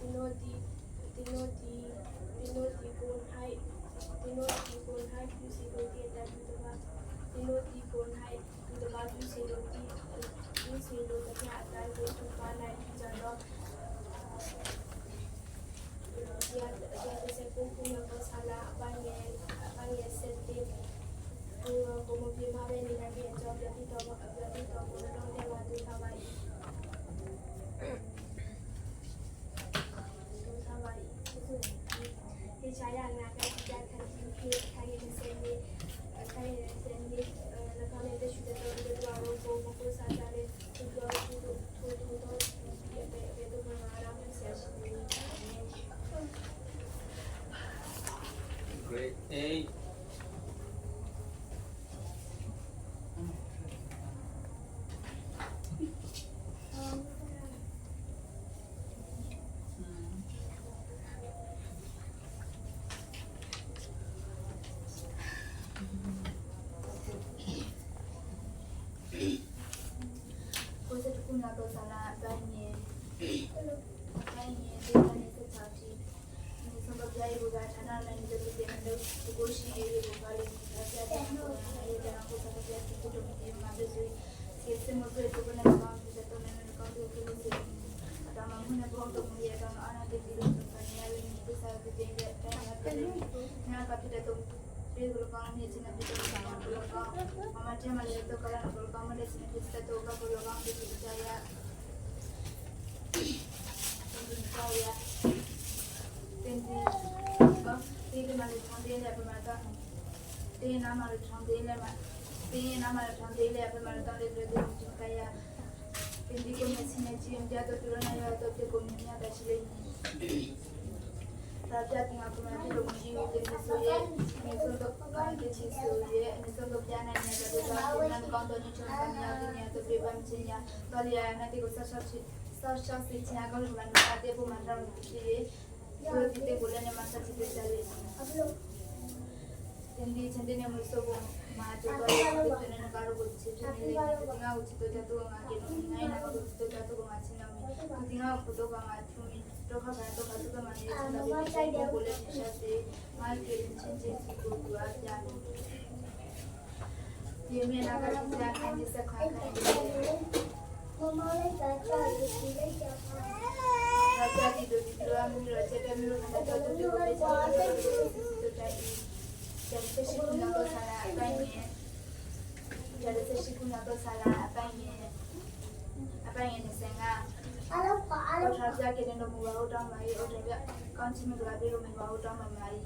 Dinoti ဆွေတို့တခြားအတိုင်းကိုထုတ်ပါနိုင်ကြတော့se compune o sala banhe sette como primavera in ambiente abbiamo non devo trovare che c'hai una carta che hai in serie la quale è uscita da loro come cosa dare tutto vedo come la Grade 8. Cosa tu una cosa la bagni dei secati ne sono già i luoghi hanno la indipendenza di goshi e di locali e da una cosa che è tutto di una delle che siamo per con la banca da tornare nel conto che lo sei da una buona pronto come era una delle compagnie in questa vedere nella capitale Pedro Kami sini kita bersama keluarga, mama dia malah itu kalau keluarga mana sini kita tu keluarga kita percaya, percaya, tentu, tiada malah chandel apa mereka, tiada malah chandel apa mereka lebih percaya, tentu kami sini dia tu turun ayah tu kami ni ada sini. Raja tinggal kemana tu mungkin jadi soye, ni sendok kan jadi soye, ni sendok jangan ni ada dengan kantor ni cuma kami ada tu bebam cinya, kalau ya nanti kita sah cinya kalau cuma ada pun macam ni, kalau kita boleh ni masa kita cari. Jadi ni mesti maju kalau kita ni kalau buat cerita ni, tinggal uci tu jatuh ngaki, naik nak uci tu jatuh ngaki nami, tinggal foto ngaki ni. Toka bato katika maneno na bibi kule nishati mali chenje siku kuacha yeme na katika kanji sakaka mama le kacha ile chapa raja di do di lo amu raja da mi lo kana to do be to tai jadi siku na to sala apanye jadi siku na to sala apanye ni senga और राजा के ने मुवा उठा माई और राजा कांची में गुलाबी रो मुवा उठा माई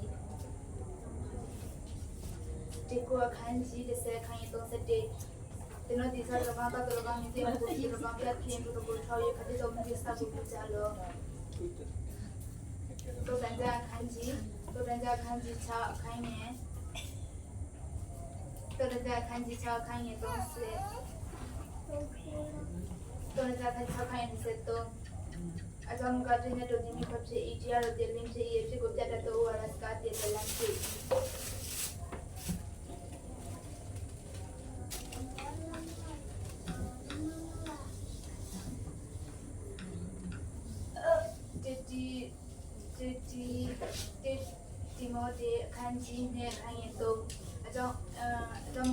देखो खांची जैसे खाएं तो सटे तेनो तीसरा लोगों का तो लोगों में तेनो दूसरी लोगों का खेम तो बोलता ये खाते तो मुझे सब कुछ चालो तो राजा खांची छा खाएंगे तो राजा खांची छा खाएंगे तो से तो राजा खांची छा खाएंगे से तो Asam katanya tu dimi kapse ideal delim se ye se gopta da to waras ka te dalam se jadi mode kanji ne kanye to asam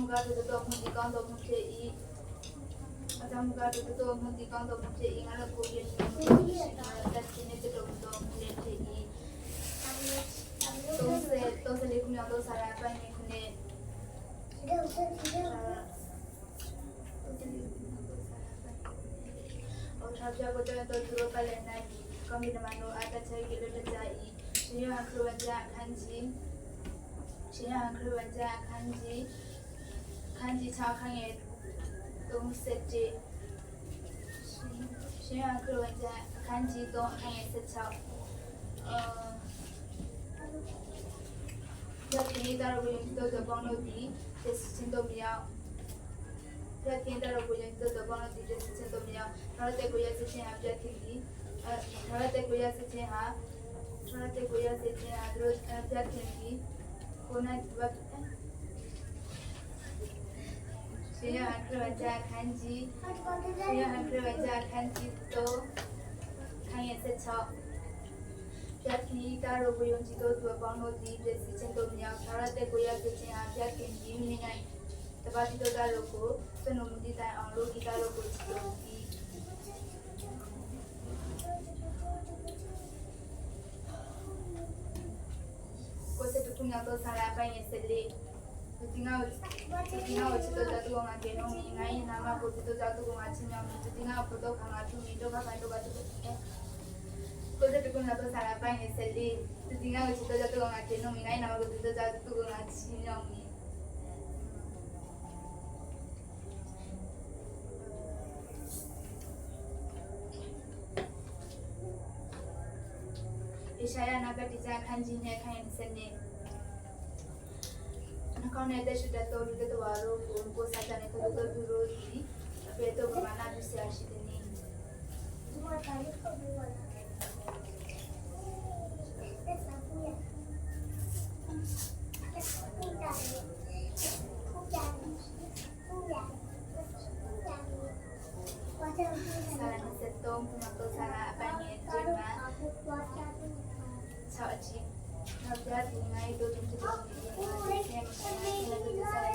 katanya tu mudi kan to mudi I Adam gado to mudi kan to mudi I ngala ko ye destiny to mudi I to se le kumya to sara pa ni kune और सबसे को तो शुरू कर लेना है कमी न मानो आता है कि ले जाई शिया खरवंजा खांजी छा खाए तुम सेटे शिया खरवंजा खांजी तो खाए से छा जब ये तारो को तो दबानो दी जैसे तो मिया जब ये तारो को तो दबानो दी जैसे तो मिया थोड़ा को या से आप जाती थी थोड़ा को या से हां थोड़ा को या से रोज जाती थी कोना वक्त शिया खरवंजा खांजी तो खाए से छा Jati taro boyong jito tua pangno di desi cento miya karate koya kece aja kendi minai. Tepat itu taro ko seno mudi tai anglo kita ro ko jito di မြောက်သောဆာလာပိုင်းရဲ့ဆက်လေးသူတင်ငါ့ကိုချစ်တော်ကြသူကငါကေနော်မီငါရင်နာမကိုချစ်တော်ကြသူကငါချင်းမြောက်မီသူတင်ငါ့ကိုတော့ခါငါသူမီတော့ခါပိုင်းတော့ကသူကိုတဲ့ကုနာတော့ဆာလာပိုင်းရဲ့ဆက်လေးသူတင်ငါ့ကိုချစ်တော်ကြသူကငါကေနော်မီငါရင်နာမကိုချစ်တော်ကြသူကငါချင်းမြောက်မီေရှာယနာဂတိဇာခန်းကြီးနဲ့ခိုင်စနေနှကောင်းတဲ့ရှုတဲ့တော်လူတဲ့တော်ရောကိုစားတဲ့ကိုတို့ဒူရိုဒီပေတော့ကမနာပြရှာရှိတဲ့နေဒီမှာတာရီကိုပြောတာတက်စားဖို့ရခုကြတယ်ခုကြတယ်ခုကြတယ်ဘာကြောင့်ဆာလာစက်တုံးကတော့ဆာလာအပိုင်းရဲ့ကျင်းမှာဆောက်အချင်းနောက်ပြဒီနိုင်တို့တင်တဲ့ဒီနဲ့ဆက်ပြီးတော့ဆက်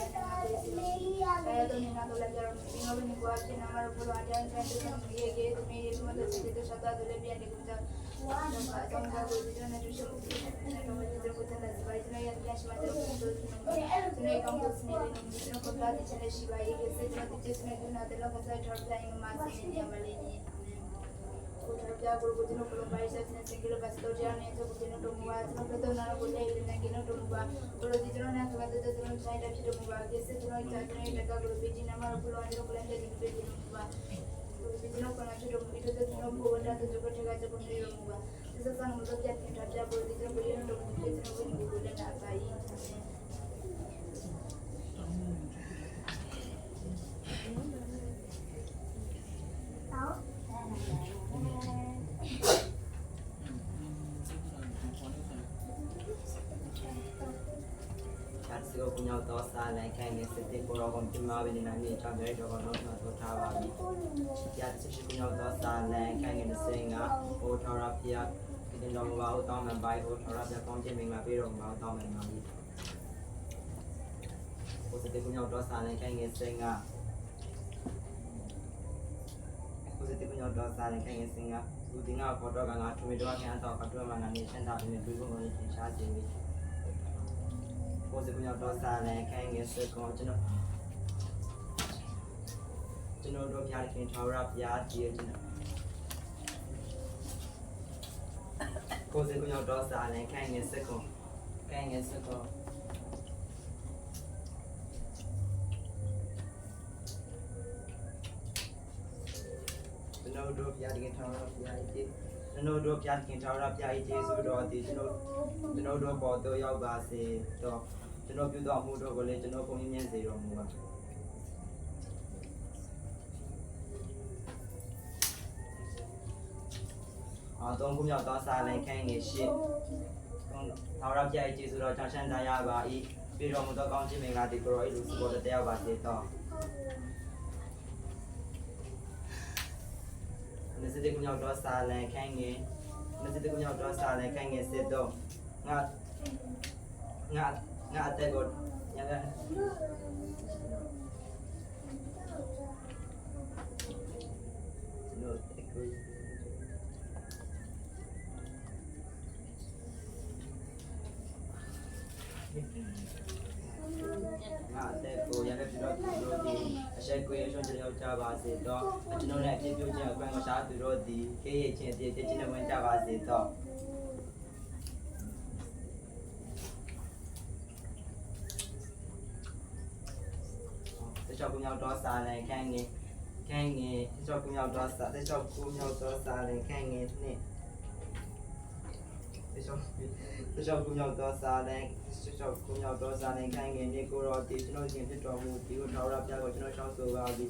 ရတဲ့ဘယ်တော့နေတော့လည်းကြတော့ဒီလိုမျိုးကွာကျနာမရဘူးအတိုင်းတိုင်းတဲ့မြေကြီးတွေမြေကြီးတွေဆက်တဲ့ဆက်တာတွေလည်းပြန်နေကြတော့အကြောင်းကြောင့်ဒီလိုနဲ့ရှုပ်နေတော့ဒီလိုကိုတန်းစပါးနေရတဲ့ရှိမှတော့ဒီလိုကောင်ကိုစနေနေဒီလိုကိုလာတဲ့ချက်ရှိပါရဲ့ဆက်တဲ့ချက်စနေကနာတဲ့လောကစားထောက်တိုင်းမှာစနေနေမလေးနေကိုထပြကိုကိုဒီလိုကိုပိုင်ဆက်နေစင်ကလေးဘတ်တော့ကြာနေတော့ကိုဒီလိုတော့မဝါစတော့တော့နာကိုလေးလေးနေကင်းတော့မဝါကိုဒီလိုနဲ့ကတော့တဲ့တဲ့ဆိုင်တဲ့ဖြစ်တော့မဝါကစစ်တော့ကြာနေတကကိုပီဂျီနမရကိုလောနေကိုလည်းတဲ့ဒီပီဂျီမဝါကိုဒီလိုကတော့ဖြစ်တော့ဒီတဲ့တဲ့တော့ဘောတာတဲ့ကိုတကကြပုံနေရောမဝါဒီစစံမတော့ပြတ်ထပြကိုဒီလိုကိုရတော့ဒီပီဂျီကိုဒီကိုလည်းတာပါရင်ကိုကုညောတော့စားလိုက်ခိုင်းနေစစ်တဲ့ကိုရောကပြမပဲနေနိုင်ချောင်းတဲ့တော့တော့တော့ထားပါပြီ။ကြာစစ်ရှိကုညောတော့စားလိုက်ခိုင်းနေစင်ကဟိုထော်ရပြဒီတော့မပါဘူးတောင်းမှန်ပါဟိုထော်ရပြကောင်းချင်းမင်္ဂလာပေးတော့မှာတောင်းမှန်ပါပြီ။ဟိုစစ်တဲ့ကုညောတော့စားလိုက်ခိုင်းနေစင်ကဟိုစစ်တဲ့ကုညောတော့စားလိုက်ခိုင်းနေစင်ကလူတင်ကပေါ်တော့ကငါထမီတော့ခံတော့ကတော့မှငါနေစင်တာနေတွေ့ဖို့လည်းရှားစီပြီ။ကိုယ်စကတော့တော့စားလဲခိုင်းငယ်စကောကျွန်တော်တို့ပြခင်ထောက်ရပြကြည့်ကျွန်တော်ကိုယ်စကတော့စားလဲခိုင်းငယ်စကောခိုင်းငယ်စကောကျွန်တော်တို့ပြခင်ထောက်ရပြကြည့်ကျွန်တော်တို့ပြခင်ထောက်ရပြကြည့်ဆိုတော့ဒီကျွန်တော်တို့ပေါ်တော့ရောက်ပါစေတော့ကျွန်တော်ပြုတော်မှုတော့ကိုလည်းကျွန်တော်ပုံရင်းမြင်စေတော်မူပါတော့ခုမြောက်တော့စားလိုက်ခိုင်းနေရှင်းထောက်ရပြည့်ကျေဆိုတော့ကြောင်းချမ်းသာရပါ၏ပြီးတော်မူသောကောင်းခြင်းမင်္ဂလာဒီကိုရောဤလူစုပေါ်တဲ့ရောက်ပါစေတော့မစတဲ့ခုမြောက်တော့စားလိုက်ခိုင်းနေမစတဲ့ခုမြောက်တော့စားလိုက်ခိုင်းနေစစ်တော့ငါအတက်ကိုညကနို့တက်ကိုငါအတက်ကိုရတဲ့ပြီးတော့သူတို့ဒီအရှိကွေးအရှုံးကြောက်ကြပါစေတော့ကျွန်တော်လည်းအပြည့်ပြုခြင်းအကွမ်းကိုရှားသူတို့ဒီခေရချင်းအပြည့်ချင်းနဲ့ဝင်ကြပါစေတော့ကြောက်ကူမြောက်တော့စားလဲခိုင်းငယ်ကြောက်ကူမြောက်တော့စားကြောက်ကူမြောက်တော့စားလဲခိုင်းငယ်နဲ့ကြောက်ကူမြောက်တော့စားလဲကြောက်ကူမြောက်တော့စားလဲခိုင်းငယ်နေကိုရောဒီကျွန်တော်ရှင်ဖြစ်တော်မူဒီကိုထောက်ရပြကိုကျွန်တော်ရှောင်းဆိုပါပြီ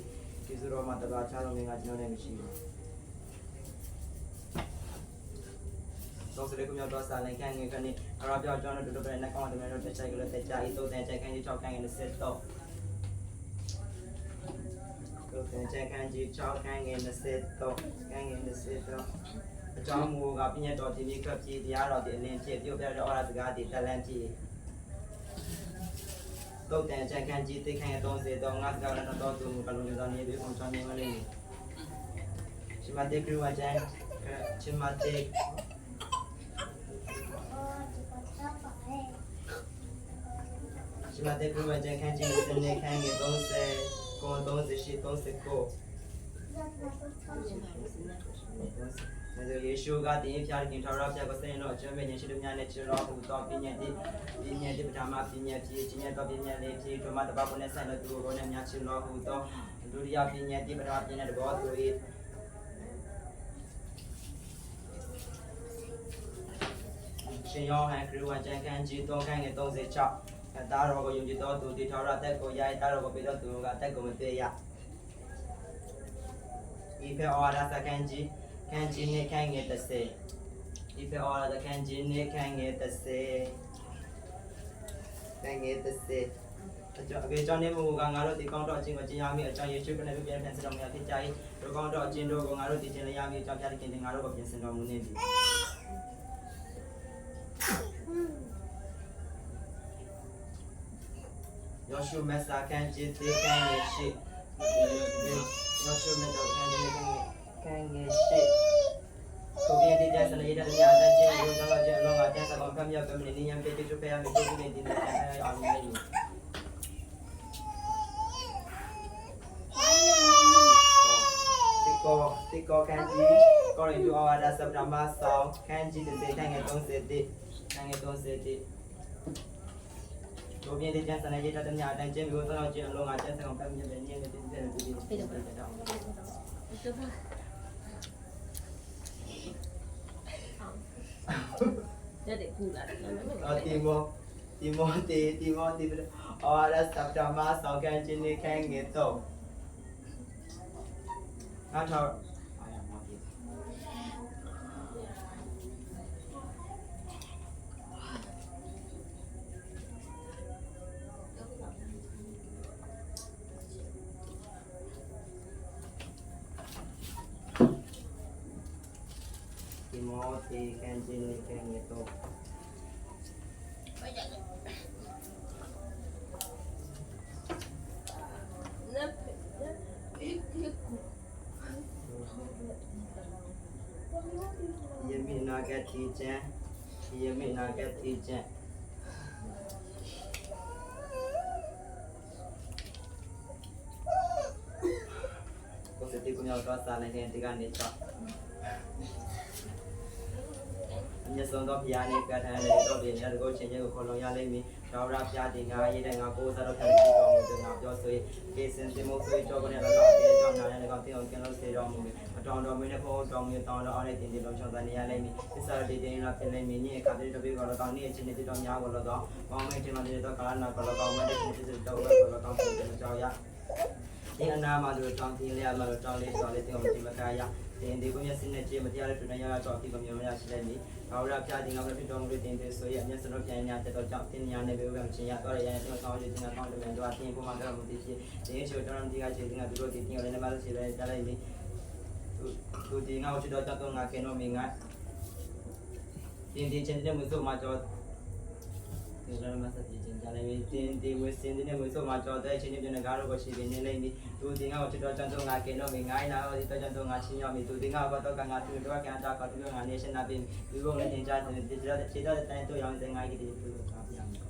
ဒီဆိုတော့မှတပါချတော်မင်းကကျွန်တော်လည်းမရှိဘူးတော့စတဲ့ကူမြောက်တော့စားလဲခိုင်းငယ်ကနေအရာပြောကျွန်တော်တို့ပဲနဲ့ကောင်းတယ်မျိုးတစ်ချိုက်ကလေးတက်ကြရေးသုံးတဲ့ချက်ခိုင်း6ခိုင်းငယ်နဲ့ဆက်တော့ကိုယ်ကျန်ခန်းကြီး6ခန်းငယ်20တော့ခန်းငယ်20တော့အကြောင်းမူကပြည့်တော်ဒီနေ့ကပ်ကြီးတရားတော်ဒီအလင်းဖြစ်ပြုတ်ပြတဲ့ဩရာစကားဒီတက်လန့်ကြီးတုတ်တန်ကျန်ခန်းကြီးသိခန်း30တော့ငါစကားတော့သူကလုံးကြောင်းနေပြီးပုံချောင်းနေမလေးရှိမတဲ့ကရဝကျန်ရှိမတဲ့ ဒီမှာတက်ကူမကျန်ခန်းချင်းစနေခန်းငယ်30ကွန်38 39ဒါယေရှုကတင်းဖျားခင်ထောက်ရဖျားကိုစနေတော့အကျွမ်းပဲညရှိတို့များနဲ့ချတော်ဟူသောပညာတိပထမပညာဖြည့်ခြင်းရဲ့တော့ပညာလေးဖြည့်တို့မှာတပတ်ကိုနဲ့ဆိုင်လို့သူကိုနဲ့များချတော်ဟူသောဒုတိယပညာတိပထမပညာတဘောသူ၏ရှင်ယောဟန်ခရစ်ဝင်ကျမ်းခန်းကြီး3ခန်းငယ်36တာတော်ကိုယုံကြည်တော်သူဒီထောက်ရတက်ကိုရိုက်တာတော်ကိုပေးတော်သူကတက်ကိုမပေးရဤဖေအော်ရာစကန်ကြီးခန်းကြီးနဲ့ခန်းငယ်30ဤဖေအော်ရာခန်းကြီးနဲ့ခန်းငယ်30ခန်းငယ်30အကြောင်းနဲ့မူကငါတို့ဒီကောင်းတော့အချင်းကိုကျင်ရမည်အကြောင်းယေရှုခရစ်နဲ့ပြန်ပြန်စတော်မူဖြစ်ကြ၏ဒီကောင်းတော့အချင်းတို့ကိုငါတို့ဒီကျင်ရမည်အကြောင်းပြတဲ့ခင်ငါတို့ကိုပြန်စတော်မူနေပြီယောရှုမက်စာကန်ကြီးတေကန်ရဲ့ရှိယောရှုမက်တော်ကန်ကြီးကန်ရဲ့ရှိကိုပြည့်တဲ့ကျန်စနေရတဲ့ညအတန်းချင်းကိုကြောက်ကြအလုံးကကျန်စကောင်ကမ်းမြောက်ကမင်းနေညံပေးတဲ့ဖျားမြေကိုပြည့်တဲ့ကျန်အောင်နေလို့တီကောကန်ကြီးကိုရီတူအော်ဒါစပတမဆောင်းကန်ကြီးတဲ့ကန်ငယ်30ကန်ငယ်30တို့ပြင်းတဲ့ကျန်စနေရတဲ့ညအတန်းချင်းကိုကြောက်ကြအလုံးကကျန်စကောင်ကမ်းမြေပဲညနေတဲ့တဲ့သူတွေပြည့်တဲ့တောင်းတဲ့ကူလာတယ်နော် တီမောအော်ဒါစပတမဆောင်းကန်ကြီးနေကန်ငယ်တော့အားထောက်အားရပါပြီဒီမောတီကန်ဂျင်းနေကန်ရတော့ယမိနာကတိချံယမိနာကတိချံကိုစတိကိုမြောက်တော့စာလည်းဒီကနေချော့ညစုံတော့ဖျားနေကထားတယ်တော့ဒီနေ့ကိုချင်းချင်းကိုခေါ်လုံရလိမ့်မည်တော်ရဖျားတင်ငါရေးတဲ့ငါကိုစားတော့ခံကြည့်တော်မူတဲ့ငါပြောဆိုကေစင်စမိုးဆွေးကြောကနေတော့အသေးကြောင့်နားရတဲ့ကောင်တင်အောင်ကျန်လို့စေတော်မူအတော်တော်မင်းနဲ့ဖို့တော်မူတောင်းတော့အဲ့ဒီတင်တင်လုံးချောင်းနေရလိမ့်မည်သစ္စာတေတင်လာပြင်လိမ့်မည်ညအခါတည်းတပိကတော့တောင်းနေအချင်းတွေတော်များကိုတော့ကောင်းမဲ့ချင်းမတွေတော့ကာလနာကတော့ကောင်းမဲ့ချင်းတွေတော့တော့ကောင်းတဲ့ကြောင်းရဒီအနာမှာတို့တောင်းတင်ရမှာတော့တောင်းလေးတော်လေးတင်အောင်ဒီမကာရတင်ဒီကိုမျက်စိနဲ့ကြည့်မတရားတဲ့တွင်ရတော့ဒီကမျိုးရရှိလိမ့်မည်ဘာဝရဖျားတင်ငါတို့ဖြစ်တော်မူတဲ့တင်တွေဆိုရအမျက်စလုံးပြန်ညာတဲ့တော့ကြောင့်တင်ညာနဲ့ဘေးကချင်းရတော့ရရင်တော့ဆောင်းရည်တင်တာတောင်းတယ်တော့အတင်းပေါ်မှာတော့မသိရှိဒီချိုတော်တော်ဒီကချင်းကသူတို့ဒီတင်ရလည်းမလို့ရှိတယ်ကြားလိုက်ပြီသူဒီငါ့ကိုချတော့တော့ငါကဲတော့မင်းငါတင်ဒီချင်းတဲ့မှုဆိုမှတော့ဒီလိုမှဆက်ပြီးချင်းကြားလိုက်ပြီတင်ဒီဝစင်တဲ့မှုဆိုမှတော့တဲ့ချင်းပြနေကားတော့ရှိနေလိမ့်မည်သူဒီငါ့ကိုချတော့တော့ငါကဲတော့မင်းငါနာတော့ဒီတော့ငါချင်းရမည်သူဒီငါကတော့ငါသူတော့ကန်တာကတော့ငါနေရှင်နာပြီးဒီဘုံနဲ့တင်ကြတဲ့ဒီတော့ခြေတော့တဲ့တိုင်းတော့ရောင်းစင်ငါကြီးဒီလိုပါပြရမယ်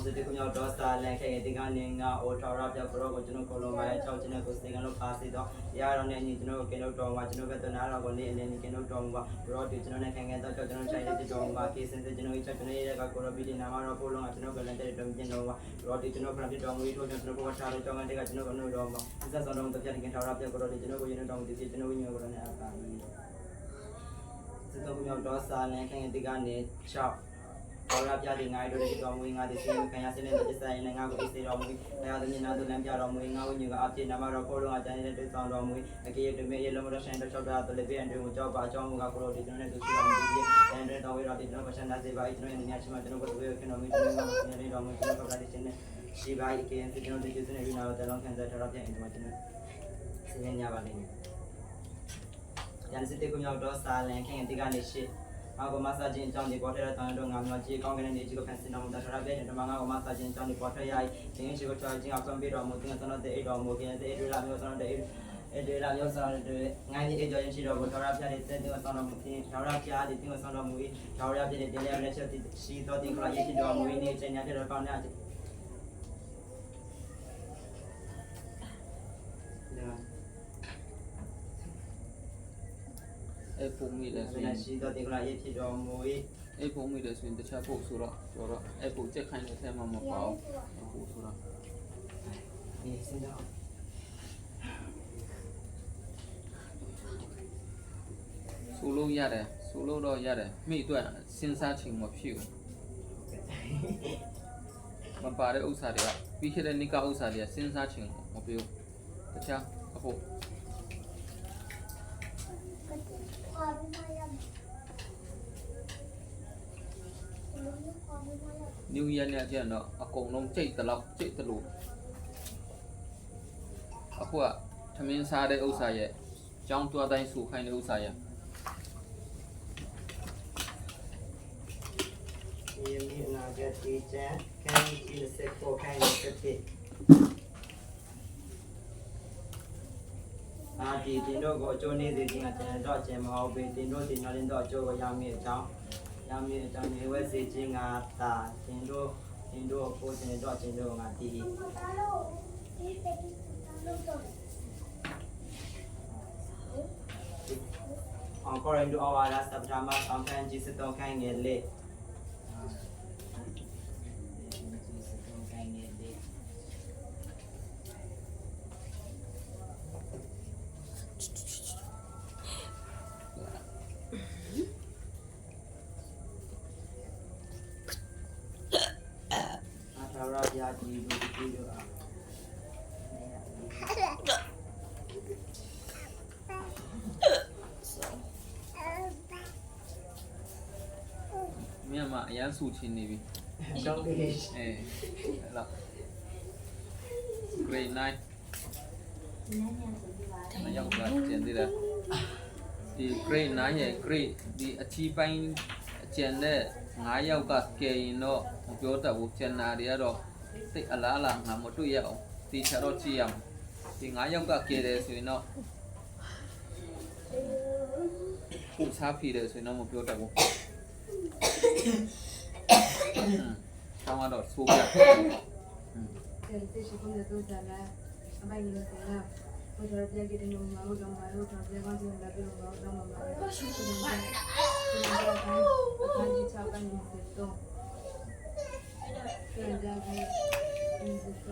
ဒီကမြောက်တော့စာလန်ခဲ့ဒီကနေငါအိုထော်ရပြပရောကိုကျွန်တော်ကိုလုံးမရဲ့6ချင်းကိုစေကလို့ပါစီတော့ရတော့နေညီကျွန်တော်ကင်းတော့တော်မှာကျွန်တော်ကတနာတော့ကိုနေအနေနဲ့ကင်းတော့တော်မှာပရောဒီကျွန်တော်နဲ့ခံခံတော့ကျွန်တော်ချိုင်တဲ့တော်မှာကေစင်တဲ့ကျွန်တော်ကျွန်တော်ရဲ့ကကိုရဘီဒီနာမတော့ပို့လုံးကကျွန်တော်ကလည်းတဲ့တော်ကျင်းတော့မှာပရောဒီကျွန်တော်ဖရပြတော်မူထိုးကျွန်တော်ကထားတော့ကြောင်းတဲ့ကကျွန်တော်ကတော့တော့မှာအစဆောင်တော့တပြက်ကင်းထော်ရပြပရောဒီကျွန်တော်ကိုရင်တော့ဒီကျွန်တော်ဝိညာဉ်ကိုလည်းအပါပြီးစစ်တော့မြောက်တော့စာလန်ခဲ့ဒီကနေ6တော်ရပြတဲ့ငါတို့ရဲ့တော်မူငါတဲ့ရှင်ခံရစတဲ့တဲ့ဆိုင်နဲ့ငါကိုသိတော်မူဘုရားသခင်နာတို့လမ်းပြတော်မူငါဝိညာဉ်ကအပြည့်နာမတော်ကိုလုံးအတိုင်းတဲ့တွေ့ဆောင်တော်မူအကေတမေရလုံးတော်ဆိုင်တော်ချောက်တာတလေပြန်တွင်ကိုကြောက်ပါအကြောင်းမူကကိုလိုဒီကျွန်တော်နဲ့သူရှိတော်မူပြီးတန်တဲ့တော်ဝေတော်ဒီကျွန်တော်ပရှင်နာစေပါကျွန်တော်ရဲ့ညချင်မှာကျွန်တော်ကိုတွေ့ခင်တော်မူကျွန်တော်ကနေတော်မူကျွန်တော်ကတဲ့ရှင်နဲ့ရှိပါ၏ကေကျွန်တော်ဒီကျေးဇူးနဲ့ပြီးတော့တလုံးခံစားတော်ပြရင်ကျွန်တော်ဆင်းရဲပါလိမ့်မယ်ရန်စစ်တေကိုမြောက်တော့စာလန်ခင်ဒီကနေရှိငါကမဆာချင်းအကြောင်းဒီပေါ်ထရတဲ့တန်တော့ငါမျိုးကြီးကောင်းကလေးနေကြီးကိုဖန်ဆင်းတော်မူတာထရပြည့်တယ်ဓမ္မငါကမဆာချင်းအကြောင်းဒီပေါ်ထရရိုက်သင်ရှိကိုချောချင်းအောင်ဆုံးပြတော်မူသင်ကျွန်တော်တဲ့အိတော်မူခင်တဲ့အိရလာမျိုးကျွန်တော်တဲ့对了，有啥对，俺你这叫人知道不？调料片的这个上了木片，调料片的这个上了木，调料片的这两个小的洗澡的过来也知道木，你这年这个放哪去？对吧？ အဲ့ပုံမိတယ်ဆို 现 ရင် 在洗澡的过来也知道木。 အဲ့ပုံမိတယ်ဆိုရင်တခြားပုတ်ဆိုတော့ကျော်တော့အဲ့ပုံချက်ခိုင်းတဲ့အထဲမှာမပေါ့ပုတ်ဆိုတော့ 你现在。 ဆိုလို့ရတယ်ဆိုလို့တော့ရတယ်မိအတွက်စဉ်းစားချိန်မဖြစ်ဘူးမပါတဲ့ဥစ္စာတွေကပြီးခဲ့တဲ့နေ့ကဥစ္စာတွေကစဉ်းစားချိန်မပြေဘူးတခြားအဖို့ New Year เนี่ยကျတော့အကုန်လုံးကြိတ်တလောက်ကြိတ်တလို့အခုကသမင်းစားတဲ့ဥစ္စာရဲ့ကြောင်းတွားတိုင်းဆူခိုင်းတဲ့ဥစ္စာရဲ့ 你那个地震，看你是不看你是的。啊，地震那个做你的地方，真的到这么好被震到地那里到做个阳面长，阳面长你会是震啊大，震到不震到震到啊地。encore into our last September, sometimes Jesus don't kind of late. Myanmar အရန်ဆူချင်းနေပြီ Don't be. အေးအဲ့တော့ grade 9မရောက်တာကျန်သေးတယ်ဒီ grade 9ရဲ့ grade ဒီအချီးပိုင်းကျန်တဲ့9ယောက်ကကယ်ရင်တော့မပြောတတ်ဘူးကျန်တာတွေကတော့တိတ်အလားလားငါမတွေ့ရအောင်တေချာတော့ကြည့်ရမယ်ဒီ9ယောက်ကကယ်တယ်ဆိုရင်တော့ပူစားဖြေတယ်ဆိုရင်တော့မပြောတတ်ဘူးဆောင်းတော့ဆိုးပြ这是工作都在来，把你们给了，我说别给这种马路上马路上别光进来，别马路上马路，不能干，看你瞧把你们动，给人家给你们动。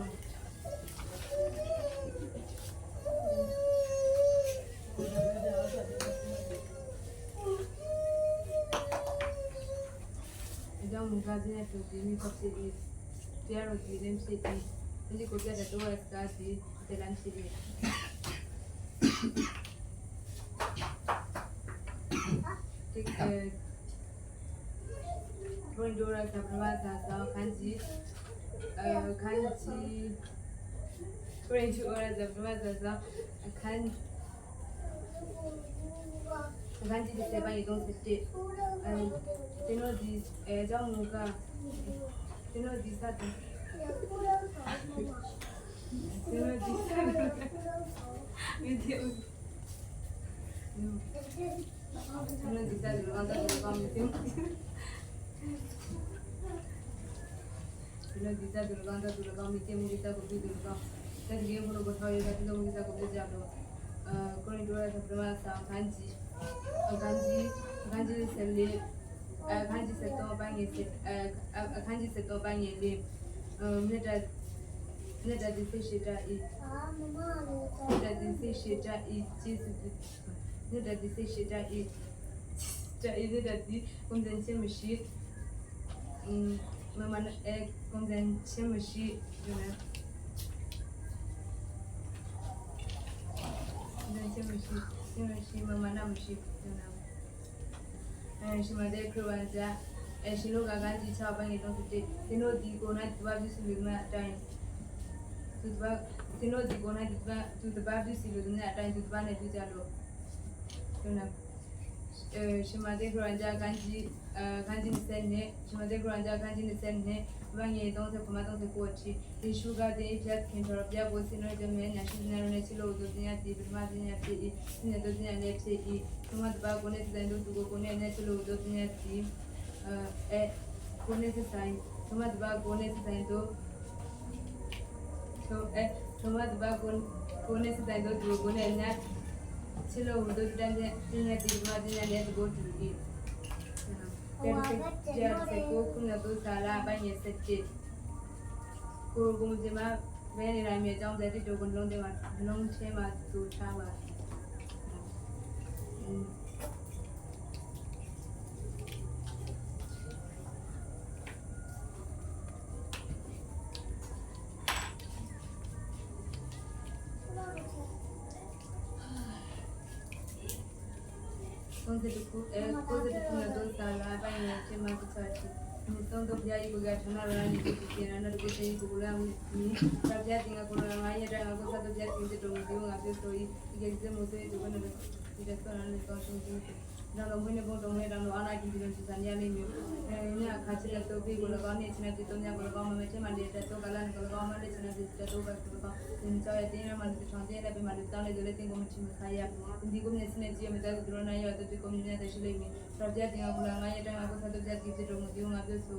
Então, no caso, né, que eu tenho que fazer Zero di MCT, quindi copiare due stati dell'MCT. Prendora la provata da kanji, prendora la provata da kanji di sebani don sete, teno di jamuga. You know this that. You know this that. With you. You know this that. You want to come with you. You know this that. You want to come with you. This that could be the come. That game for the toy. That the movie that could be the job. Going to the Pramasa Kanji. Kanji is a late. Kanji se to bangi se kanji se to bangi le neta di se shita I neta di se shita I Jesus neta di se shita I neta di kumzen chemishi mama kumzen chemishi juna kumzen chemishi mama namushi juna she made Kruanja, and she looked at Ganji Chaban, you know, they know the Gona to Babis with that time. They know the Gona to the Babis with that time to ban it with Jalo. She made Kruanja Ganji, Ganji send her, she made Kruanja Ganji send her, ပိုင်းငယ်30.39ချီဒီရှုကတဲ့ပြတ်ခင်တော်ပြဖို့စင်ရတဲ့မြညာရှိနေရချီလို့သူတင်ရတဲ့ပထမတင်ရဖြစ်ပြီးစင်တဲ့တင်ရလည်းဖြစ်ပြီးသမတ်ဘာကိုနဲ့စတဲ့သူကိုနဲ့နဲ့ချီလို့သူတင်ရတဲ့ကိုနဲ့ဆိုင်သမတ်ဘာကိုနဲ့ဆိုင်တို့သမတ်ဘာကိုနဲ့ဆိုင်တို့ကိုနဲ့နဲ့ချီလို့သူတင်ရတဲ့ပထမတင်ရလည်းကိုတူပြီး Jadi ko kuna tu salah banyak sedikit. Ko cuma beri ramai jam jadi tu pun long cema tu cawa. Kau jadi kuna tu salah banyak cema tu caci. Então do dia ibu gak kenal orang itu pikiran ada kita ibu pulang ni kerja tinggal pulang aja dan aku satu dia tinggal di rumah dia ngambil story tiga jam musuh itu kan ada tidak pernah ada kosong itu dan orang punya pun orang dan orang lagi di dalam sana ni ini kacil itu pi gula kau ni cina itu ni gula kau macam mana dia tu kalau kau mana cina itu tu kau ini cawat ini mana itu chanti ada pi mana tahu ni dulu tinggal macam saya ini kau ni cina dia macam tu drone aja tu kau ni ada sih lagi kerja tinggal pulang aja dan aku satu dia tinggal di rumah dia ngambil so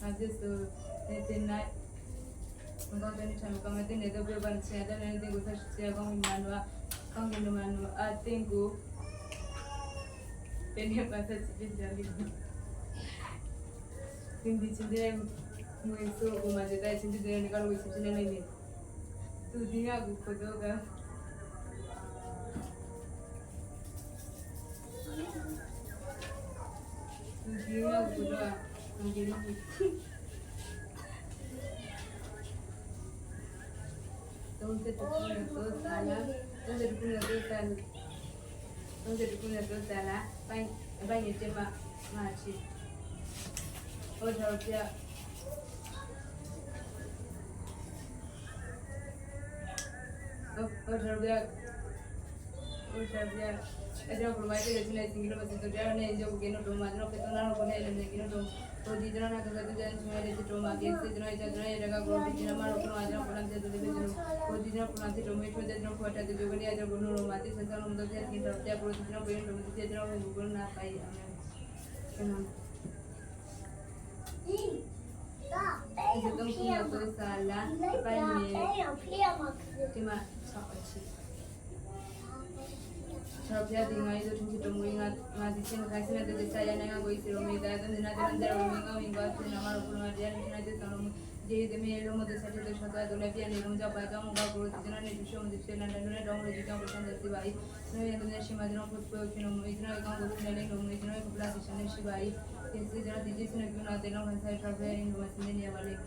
habis tu tonight engkau tadi cakap kau mesti ni tu berapa sih ada nanti kau saya kau minum tinggu ini pasal cipit jadi hindi cendera muiso umade dah cendera ni kalau muiso cendera ni tu dia aku kodoh kan dia aku kodoh angin ni Entonces tú punya tu salah, banyak cema macam, orang dia, ada perempuan itu jenis tinggal masih tu dia ni jauh kena rumah, jangan keturunan orang ni lagi kena rumah. तो जितना ना कर सकते हैं इसमें ऐसे टोमा के जितना जगह को जितना मारो को आज ना पुराने से जितना को जितना पुराने टोमेटो जितना फटा तो जो बनी आज बोलो रोमाती संसार में तो क्या किन तरफ क्या बोलो जितना बनी टोमेटो जितना वो गूगल ना पाई हमें इसे तुम किया तो साला पाई में cuma sakit Sarapnya tinggal itu cuma temuin ngasih sih ngasih nanti saya nanya gue isi rumah itu dan nanti minggu sih nama lu pulang dia nanti kalau jadi demi lu mau desat itu suatu lebih yang lu jawab aja mau gak perlu jadi nanti bisa mau desat nanti nanti dong lu juga pesan dari bayi nah yang dunia sih macam apa pun kini mau itu nanti kamu guru nanti lu mau itu nanti kebelah di sana sih bayi jadi jangan di sini guna nanti lu kan saya sarapnya ini masih ini ya balik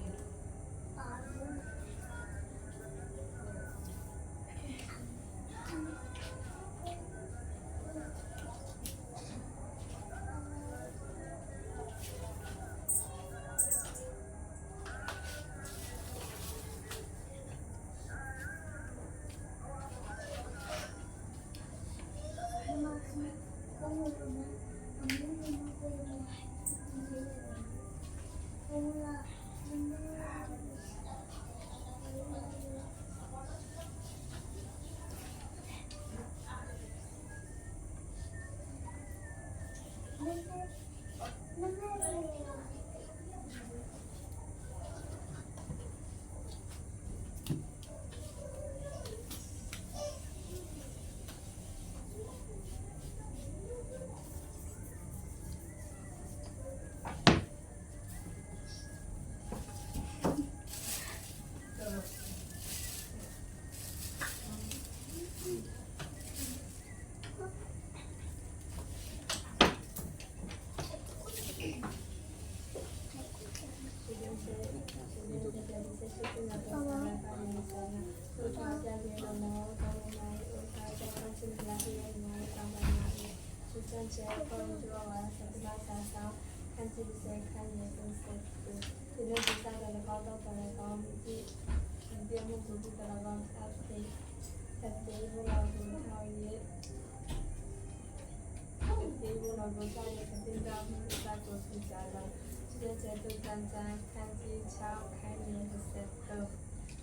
ပြည့်တဲ့တန်တန်ခန်းကြီး6ခိုင်နေတဲ့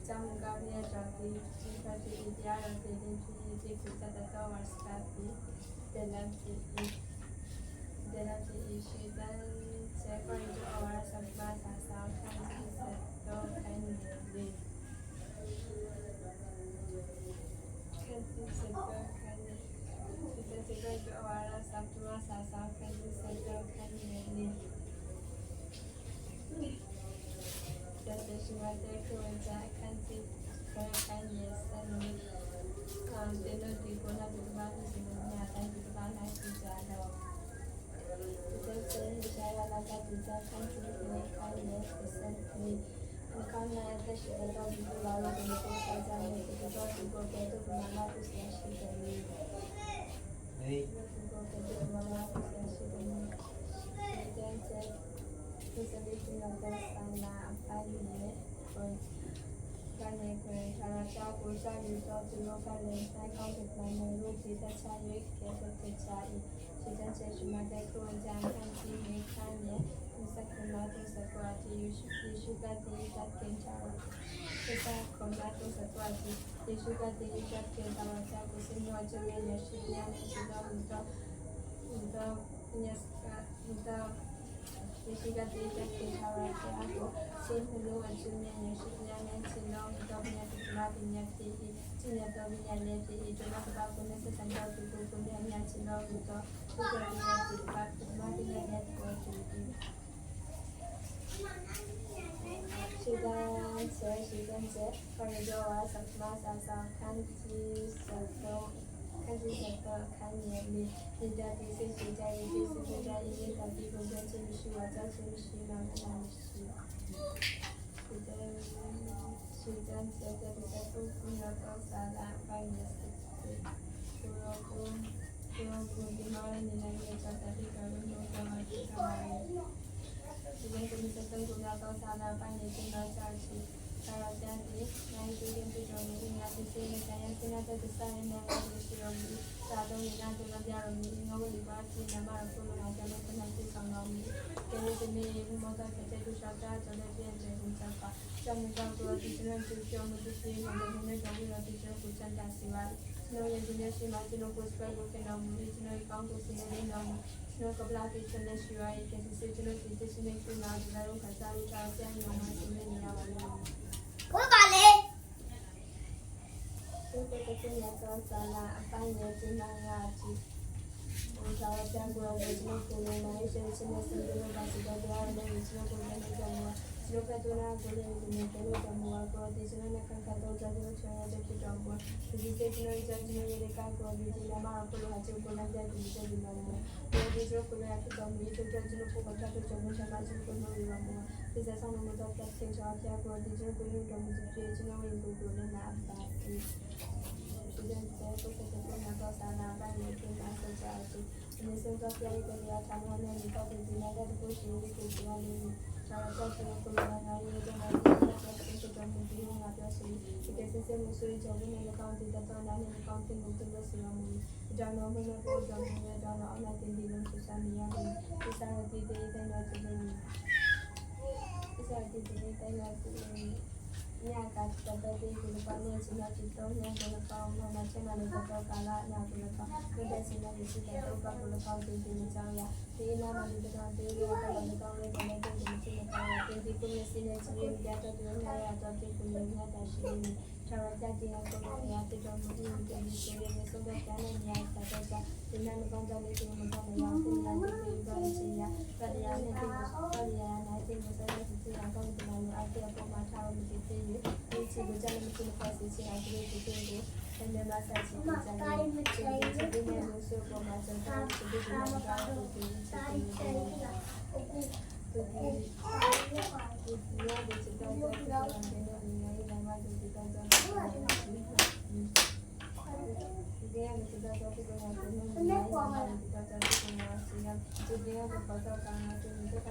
ကျောင်းကပြည့်တော်ဒီဒီပတ်ဒီတရားတော်ဒီဒီဒီကုသတဲ့တော်ဝါစတာဒီတဲ့လမ်းစီတဲ့လမ်းစီရှိတဲ့စေကွန်ကျော်ဝါစပါစာစာခန်းကြီးတော့ခိုင်နေတဲ့ခန်းကြီးစတော့ခိုင်နေတဲ့စေကွန်ကျော်ဝါစပါစာစာခန်းကြီးစတော့ခိုင်နေတဲ့这是我在课文家看见看也是你，这个地方那地方是什么呀？但地方还是家的。这是下来那家地方看见看也是你，你看那在学校到底是老了怎么多少家呢？不知道如果别的妈妈不想是的你，如果别的妈妈不想是的你，这样子。ဒီစလေးကလည်းဆိုင်လာပိုင်းနဲ့ကိုကနေကိုဆရာတော်ကိုစာရည်တော်သူတို့ကလည်းဆိုင်ကောင်းတဲ့planနဲ့လို့ဒီသက်ချရွေးခဲ့တဲ့ချာဤစီတန်ချက်ရှိမှတဲ့ကိုကြံခံစီနေခံနဲ့ဒီစကလာတဲ့စကွာတီယူရှိကတဲ့တက်ကင်ချာဒီစကွန်လာတဲ့စကွာတီဒီရှိကတဲ့တက်ကင်ချာချက်ကိုစင်ရောချမဲရရှိပြန်ရှိတော့ညစကဒီရှိကတဲ့တက်ခဲ့တာရတဲ့အခုရှင်းလို့အချင်းနဲ့ရှိပြန်နေချင်တော့တော့မြတ်ဒီမှာဒီညတိချင်ရတော့မြတ်လည်းဒီတော့ကတော့ကိုယ်နဲ့စံတော်သူကိုကိုယ်နဲ့ချင်တော့တော့ဒီကနေ့ဒီပတ်ဒီမှာဒီနေ့ကိုကြည့်ရှိတဲ့ခေါ်ရတော့ဆက်မဆာဆာခန်းကြီးစတော့ခန်းကြီးကတော့ခန်းရည်ဒီကြတဲ့စိတ်ကြရဲ့ဒီစိတ်ကြရဲ့ဒီကတိကိုကြည့်ရှိဝါကြည့်ရှိမှမလားရှိဒီတဲ့ရှိတဲ့ဆက်တဲ့ပုဂ္ဂိုလ်တော့ဆာလာပိုင်းရဲ့စိတ်ကိုဒီမှာနေနေကြတဲ့ဒီကရုံးတော့မှာဒီကမှာဒီလိုမျိုးစတဲ့ကိုတော့ဆာလာပိုင်းရဲ့စိတ်တော့ချရှိဆရာကျန်ဒီနိုင်တူရင်ပြတော်မူညာဒီစိတ်နဲ့တရားစင်တဲ့ဒီစာရင်းနဲ့ဒီလိုမျိုးစာတော့ညာတော့ကြရမည်ငါတို့ဒီပါစီနမရကိုလိုအောင်ကြတဲ့ခဏစီဆောင်တော်မူတဲ့ဒီနေ့ဘုမောတာတဲ့သူရှောက်တာကျွန်တော်ပြန်ကြည့်ဝင်ချက်ပါကျွန်တော်တို့ဒီစနေသူပြောမှုဒီစိတ်နဲ့ဒီနေ့တော့ဒီတော့ဒီချက်ကိုစံတာစီပါကျွန်တော်ရဲ့ဒီနေ့ရှိမှကျွန်တော်ကိုစပယ်ကိုကျွန်တော်မူကျွန်တော်ကောင်းကိုစီနေနေတော့ကျွန်တော်ကပလာတီကျွန်တော်ရှိရရဲ့ဒီစိတ်ကျွန်တော်ဒီစိတ်နဲ့ကျွန်တော်ဒီလိုခါစားရတာပြန်ရမှာစီနေနေရပါလိမ့်မယ်ကိုပါလေဒီကတည်းကတော့ဆလာအပိုင်းရဲ့ဒီမှာရာကြီးဘုရားပြန်ပြောလို့ဒီလိုကိုလည်းနိုင်ရှင်ရှင်နဲ့စဉ်းစားပါစီတော့တယ်လည်းကျွန်တော်ကိုလည်းကြောင်းမှာဒီလိုပတ်တူနာကိုလည်းဒီနေ့တော့တော့မောကောဒီစနေနဲ့ကန်ကတော့ကြတဲ့ချောရတဲ့ဖြစ်တော့ဘောဒီစိတ်ကျွန်တော်ကြည့်နေရတဲ့ကောဒီဒီမှာကိုလည်းအကျိုးကိုလည်းကြည့်နေတယ်လို့ဒီလိုကိုလည်းဖြစ်တော့ဒီတော့ကျွန်တော်ပို့ပတ်တော့ကျွန်တော်ရှာမှချင်ကိုလို့ရမှာဒီစဆောင်လို့တော့တက်ချင်းချောပြကိုဒီကျွန်တော်ကိုတော့ဒီကျွန်တော်ဝင်ကိုလည်းနာပါဒီဒီတဲ့ကိုစတဲ့ကတော့ဆာနာပိုင်းနဲ့ပြန်လာကြတယ်ဒီစတော့ပြရတဲ့ရာဌာနနဲ့ဒီတော့ဒီနေ့တော့ကိုရှိနေကိုပြောနေဆရာတော်ကိုကိုလည်းနိုင်ရတဲ့မှာဒီတော့ဒီမှာပြောစီဒီကစစ်စစ်မှုဆွေးကြလို့လည်းကောင်းတဲ့တော့နားနဲ့ကောင်းတဲ့မှုတွေဆီမှာဒါတော့ဘယ်လိုပြောကြမလဲတော့အနာတင်ဒီလိုဆက်ဆံနေရတယ်ဒီစားတဲ့ဒီတဲ့တော့ဒီလိုဒီစားတဲ့ဒီတဲ့တော့ညကတက်တဲ့ဒီလိုပါနေစနေချစ်တော့ညကတော့ကောင်းမှမချင်တယ်တော့ကာလာညကတော့ကောင်းတဲ့စနေဒီစိတ်တော့ကောင်းလို့ကောင်းတဲ့ဒီကြောင်းရဒီနာမဒီတော့ဒီလိုတော့ကောင်းတဲ့ဒီစိတ်နဲ့ကောင်းတဲ့ဒီကိုစနေချင်ရတဲ့တော့ညရတော့ဒီကိုညတာရှိနေဆရာကြတဲ့ကိုရတဲ့တော့ဒီကိုဒီစိတ်နဲ့ဆုံးတဲ့ကျန်တဲ့ညတာတော့ဒီနာမကောင်းတဲ့ဒီမှာတော့ရောင်းတဲ့ဒီကိုစီရတရားနဲ့ဒီကိုတရားနဲ့ဒီကိုဆက်ပြီးစီအောင်ကောင်းတယ်လို့အတေအပေါ်မှာထားလို့ဒီစိတ်ဒီချီကိုကြမ်းမရှိပါစေချင်အောင်ဒီကိုဒီကိုဆန္ဒမဆက်ချင်ကြတယ်ဒီနေ့လို့ဆိုပေါ်မှာစတာဒီကိုမှာတော့ဒီချီကိုဒီဒီရတဲ့စတာကိုတော့တယ်လို့နေနေမှာဒီကတော့ဒီကနေ့စတာတော့ဒီကိုဒီကနေ့ဒီကတော့ဒီကနေ့ဒီကတော့ဒီကတော့ပတ်တော့ကောင်းတယ်ဒီက